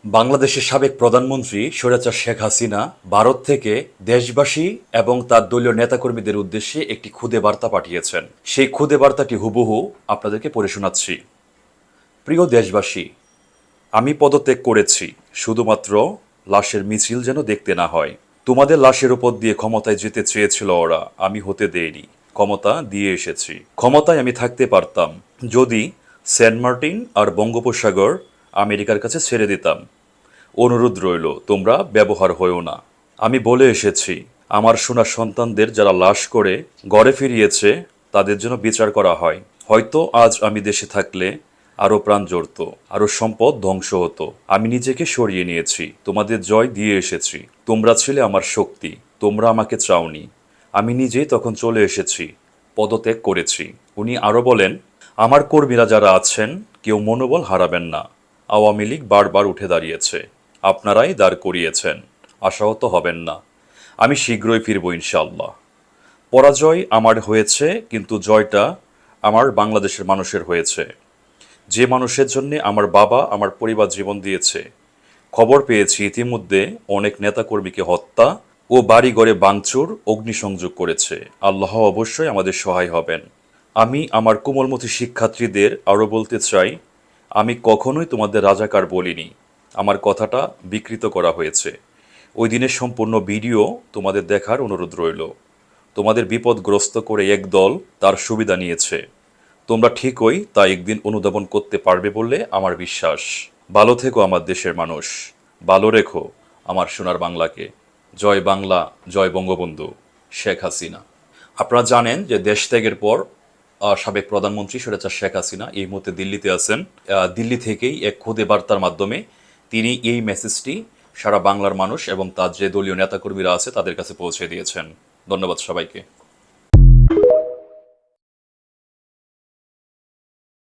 বাংলাদেশের সাবেক প্রধানমন্ত্রী স্বৈরাচার শেখ হাসিনা ভারত থেকে দেশবাসী এবং তার দলীয় নেতাকর্মীদের উদ্দেশ্যে একটি খুদে বার্তা পাঠিয়েছেন। সেই খুদে বার্তাটি হুবহু আপনাদেরকে পড়ে শোনাচ্ছি। প্রিয় দেশবাসী, আমি পদত্যাগ করেছি শুধুমাত্র লাশের মিছিল যেন দেখতে না হয়। তোমাদের লাশের উপর দিয়ে ক্ষমতায় যেতে চেয়েছিল ওরা, আমি হতে দেইনি। ক্ষমতা দিয়ে এসেছি। ক্ষমতায় আমি থাকতে পারতাম যদি সেন্ট মার্টিন আর বঙ্গোপসাগর আমেরিকার কাছে ছেড়ে দিতাম। অনুরোধ রইল, তোমরা ব্যবহার হয়েও না। আমি বলে এসেছি, আমার সোনার সন্তানদের যারা লাশ করে ঘরে ফিরিয়েছে তাদের জন্য বিচার করা হয়। হয়তো আজ আমি দেশে থাকলে আরও প্রাণ জড়ত, আরও সম্পদ ধ্বংস হতো। আমি নিজেকে সরিয়ে নিয়েছি, তোমাদের জয় দিয়ে এসেছি। তোমরা ছিলে আমার শক্তি, তোমরা আমাকে চাওনি। আমি নিজেই তখন চলে এসেছি, পদত্যাগ করেছি। উনি আরও বলেন, আমার কর্মীরা যারা আছেন কেউ মনোবল হারাবেন না। আওয়ামী লীগ বারবার উঠে দাঁড়িয়েছে, আপনারাই দাঁড় করিয়েছেন, আশাহত হবেন না। আমি শীঘ্রই ফিরব ইনশাআল্লাহ। পরাজয় আমার হয়েছে, কিন্তু জয়টা আমার বাংলাদেশের মানুষের হয়েছে, যে মানুষের জন্য আমার বাবা আমার পরিবার জীবন দিয়েছে। খবর পেয়েছি ইতিমধ্যে অনেক নেতাকর্মীকে হত্যা ও বাড়িঘরে ভাঙচুর, অগ্নিসংযোগ করেছে। আল্লাহ অবশ্যই আমাদের সহায় হবেন। আমি আমার কোমলমতি শিক্ষার্থীদের আরও বলতে চাই, আমি কখনোই তোমাদের রাজাকার বলিনি। আমার কথাটা বিকৃত করা হয়েছে। ওই দিনের সম্পূর্ণ ভিডিও তোমাদের দেখার অনুরোধ রইল। তোমাদের বিপদগ্রস্ত করে একদল তার সুবিধা নিয়েছে। তোমরা ঠিকই তা একদিন অনুধাবন করতে পারবে বলে আমার বিশ্বাস। ভালো থেকো আমার দেশের মানুষ, ভালো রেখো আমার সোনার বাংলাকে। জয় বাংলা, জয় বঙ্গবন্ধু শেখ হাসিনা। আপনারা জানেন যে দেশ ত্যাগের পর সাবেক প্রধানমন্ত্রী স্বৈরাচার শেখ হাসিনা এই মুহূর্তে দিল্লিতে আছেন। দিল্লি থেকেই এক খুদে বার্তার মাধ্যমে তিনি এই মেসেজটি সারা বাংলার মানুষ এবং তার যে দলীয় নেতাকর্মীরা আছে তাদের কাছে পৌঁছে দিয়েছেন। ধন্যবাদ সবাইকে।